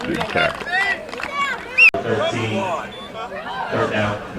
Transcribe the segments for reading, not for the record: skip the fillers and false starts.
Good tackle. 13. Third down.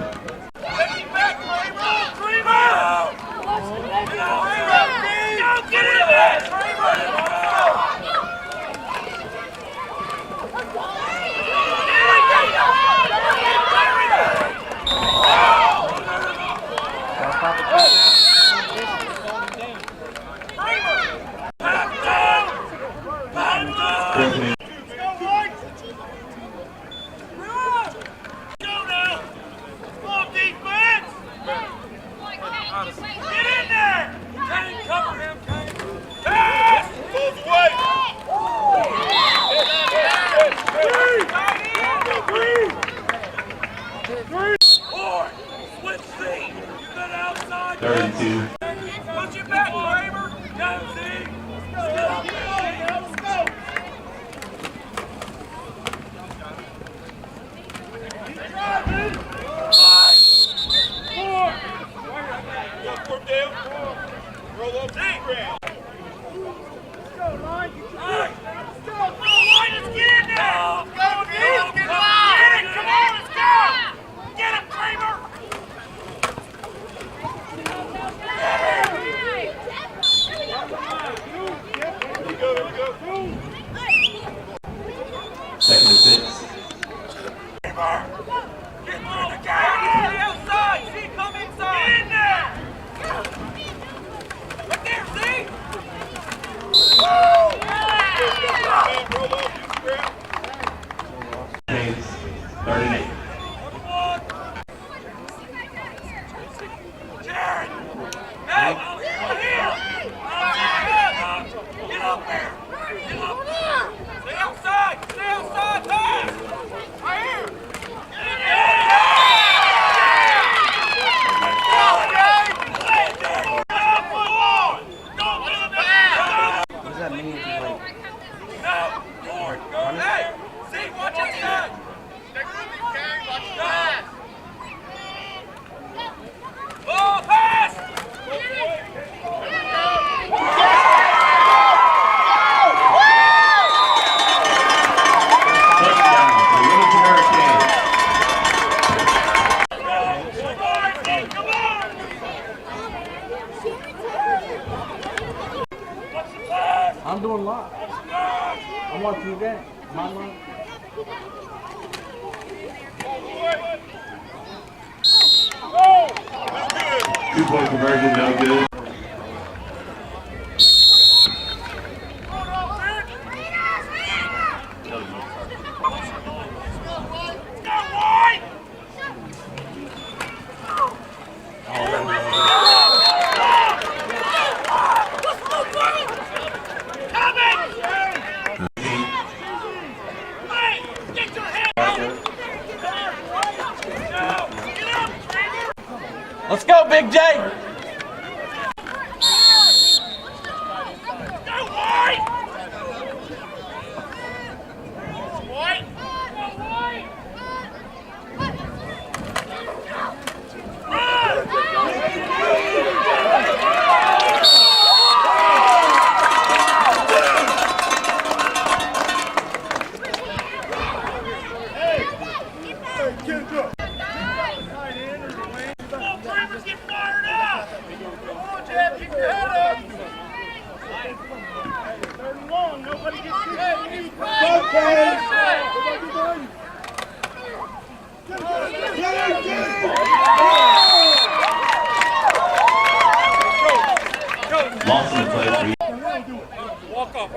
Second and 6. I'm doing live. I'm watching the game. My line. 2-point conversion, no good. Let's go, Big J! Lost in the play for you. Walk off.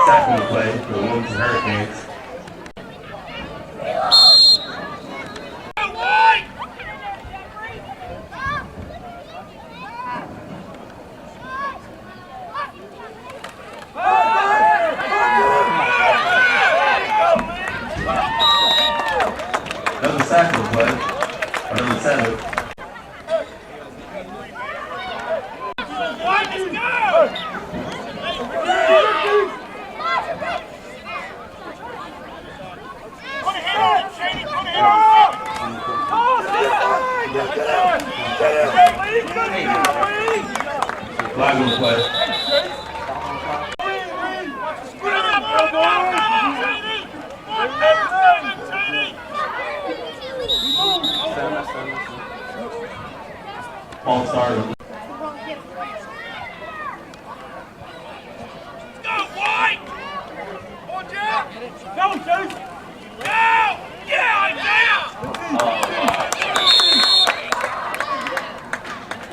Second play for the Wilmington Hurricanes. Another second play. Another 7. Flag on the play. Ball started. Go, White! On down! Go, Deuce! Go! Yeah,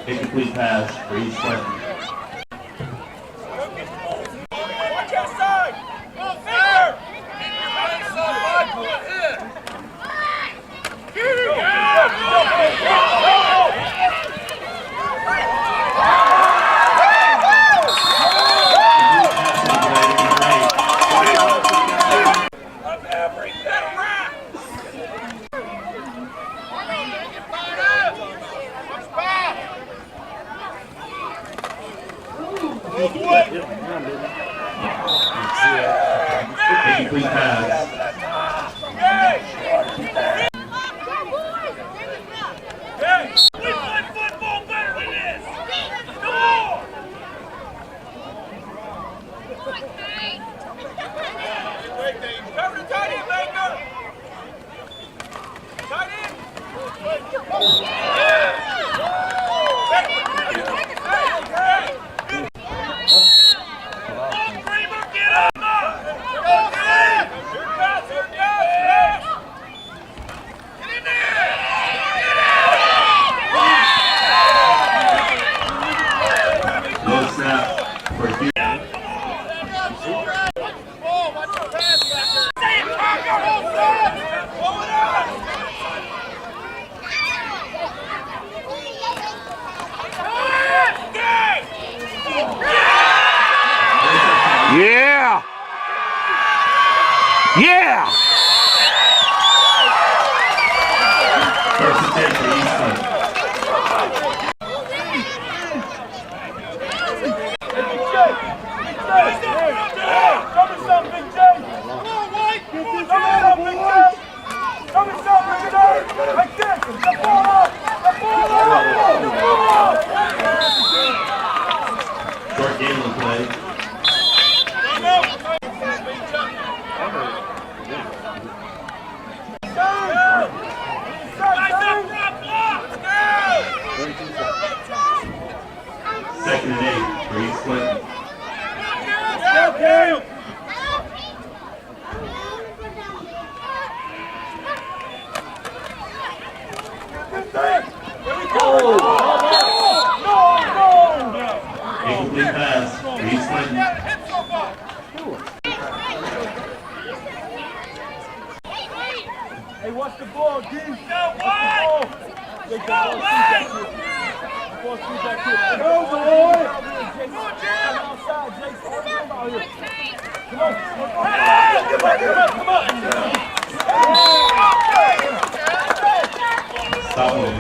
Incomplete pass for East Clinton. Watch outside! Go, fair! Incomplete pass. We play football better than this! Come on! Cover the tight end, Baker! Tight end! Get up! Snap for Houston. Stay in Yeah! Yeah! First and 10 for Eastman. Short game on the play. Second and 8 for East Clinton. Incomplete pass for East Clinton. Hey, watch the ball, D. Go wide! Go wide! Go, boy! Outside, Jason. Come on. Come on. Stop him.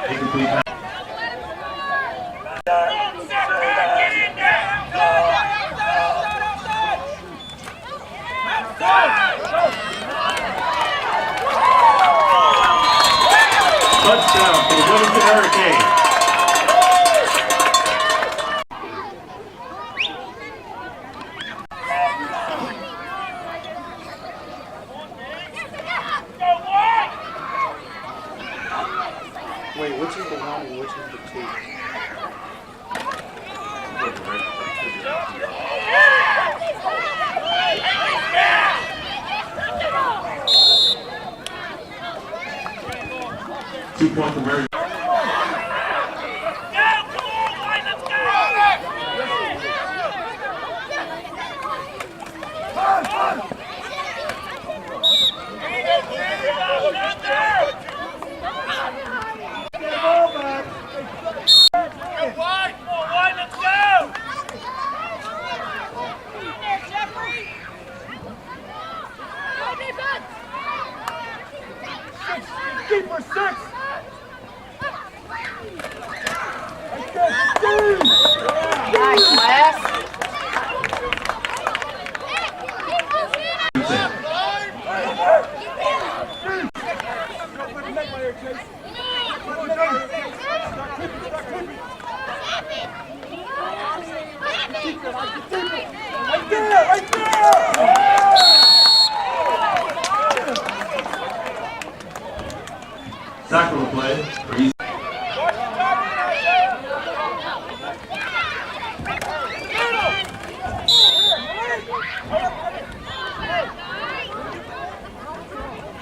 Incomplete pass. Touchdown for the Wilmington Hurricanes. Wait, which is the one and which is the two? Two-point conversion. Keeper 6! Nice, Wes. Right there! Right there! Sack on the play for East.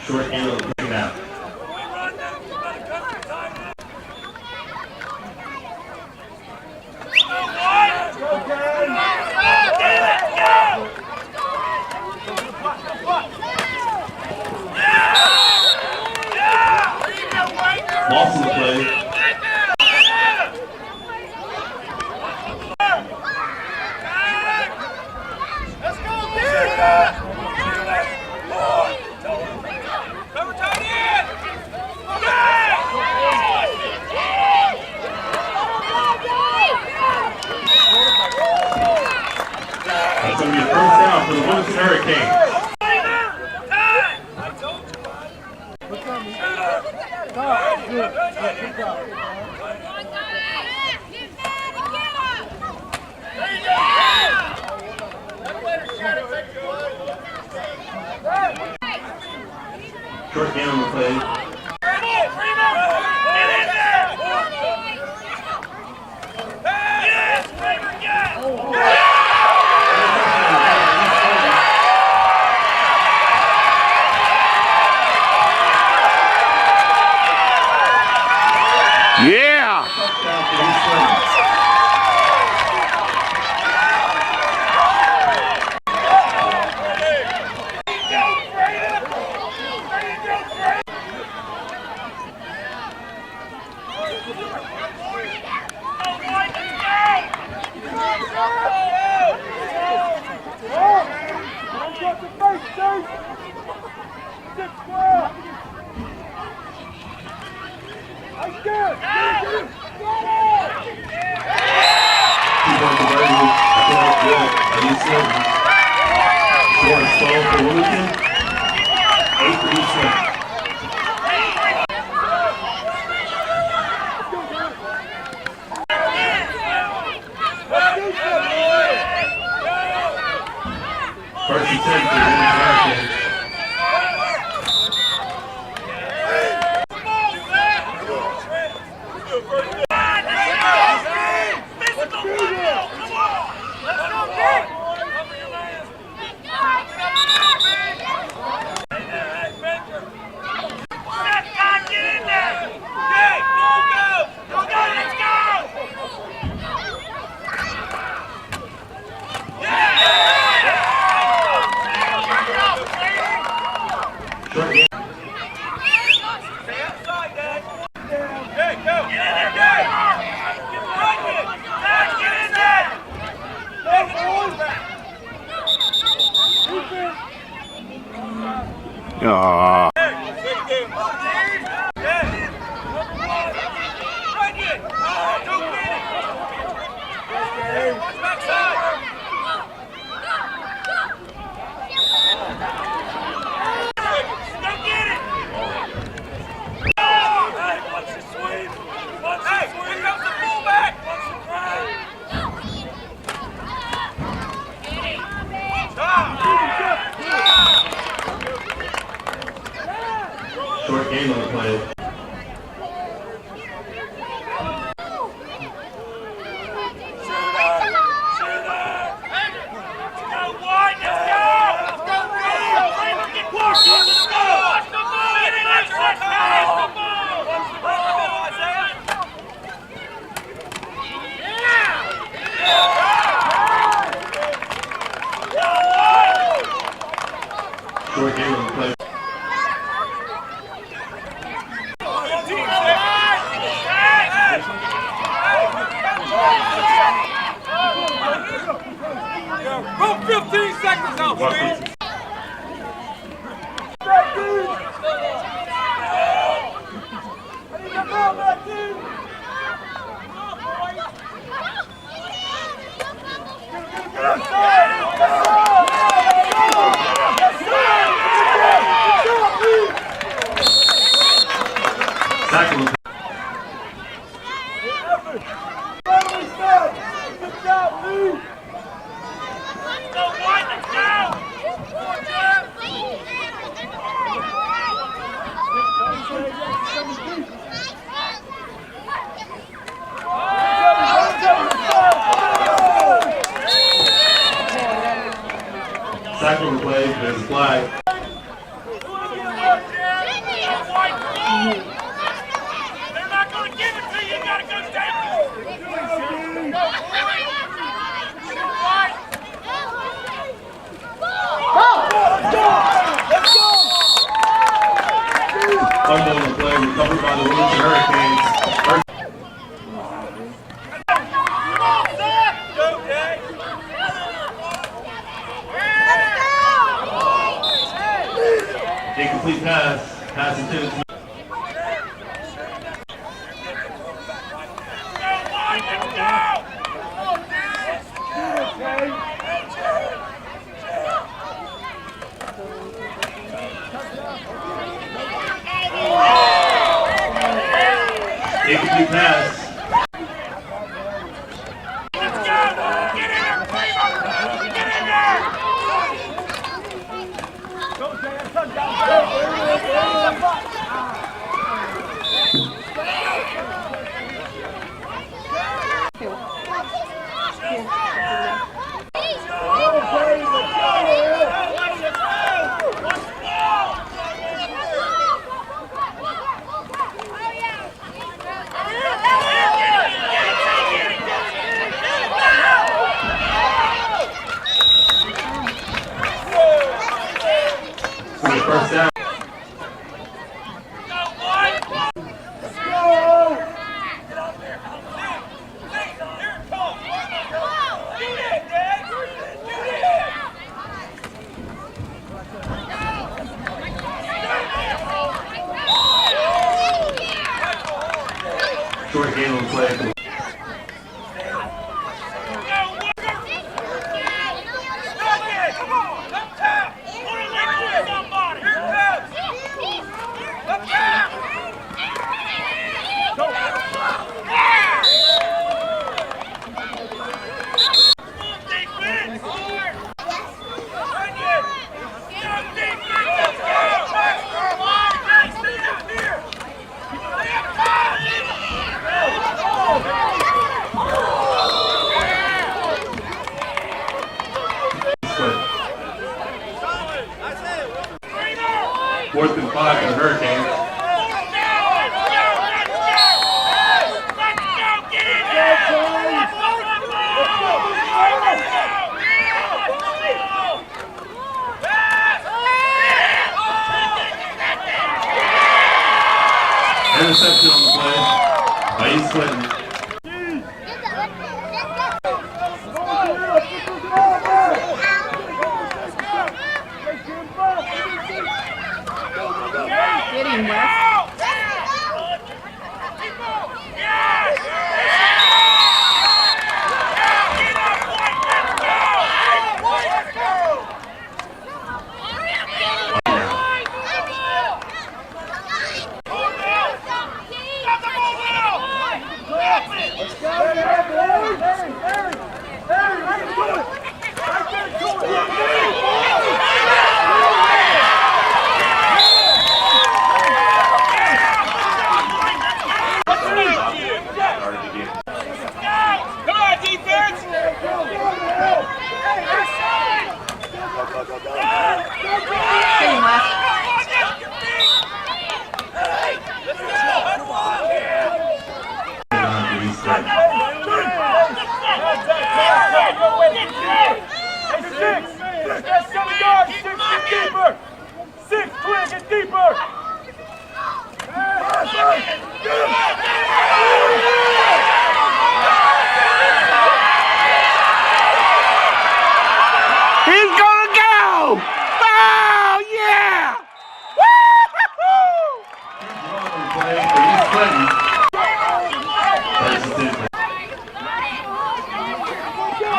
Short handle, bring it out. Lost in the play. Short game on the play. Yeah! For Wilmington, 8-3. First and 10 for Wilmington. Short game. Aww. Short game on the play. Short game on the play. Go 15 seconds out, please. Second. Second play, there's a flag. They're not going to give it to you. You got to go take it. Fumble on the play, recovered by the Wilmington Hurricanes. First. Incomplete pass. Pass intended. Incomplete pass. Let's go! Get in there, Kramer! Get in there! Go, Jay. That's touchdown. First down. Short game on play. Fourth and 5 for the Hurricanes. Interception on the play by East Clinton. Get him, Wes.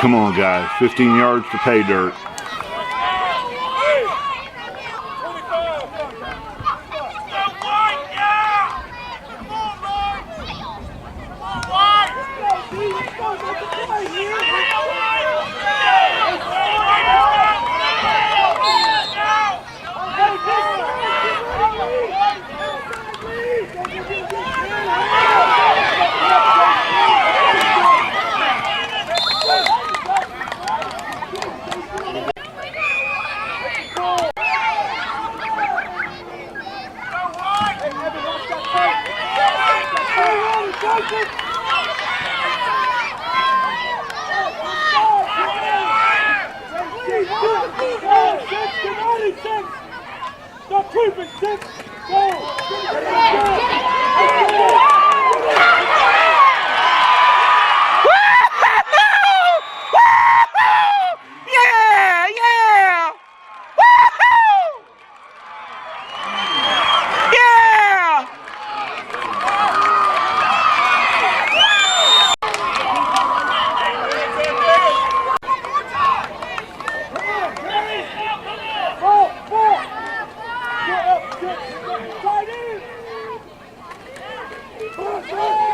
Come on, guys. 15 yards to pay dirt. Stop creeping, six, go! Go!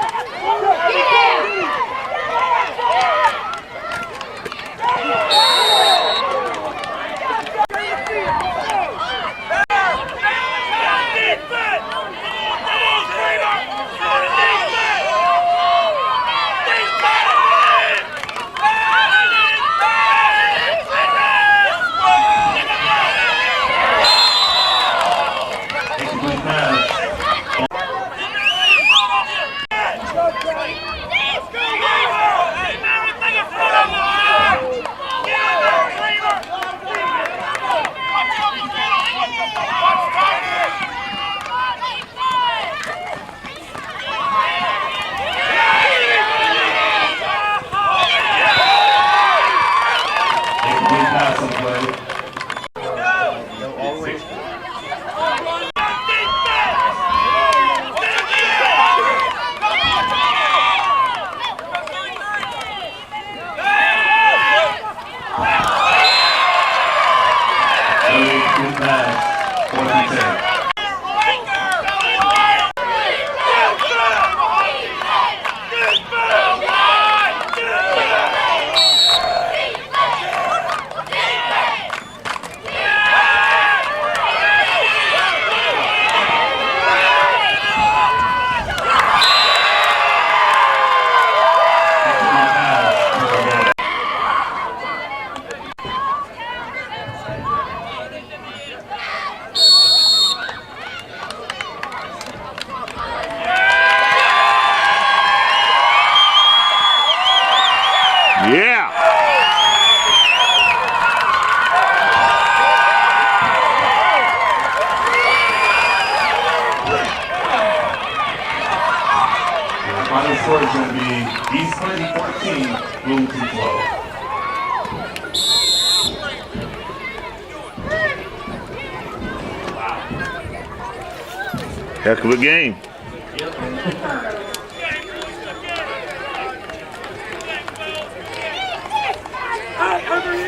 score is going to be East Lynn 14, Wilmington 12. Heck of a game.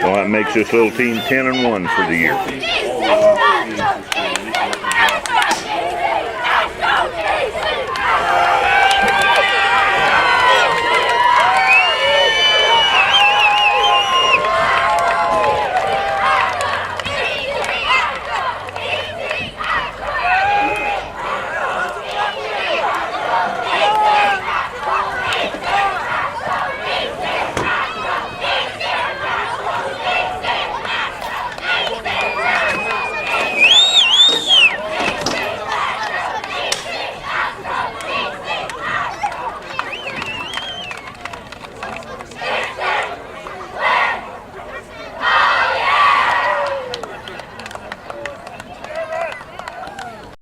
Well, that makes this little team 10-1 for the year.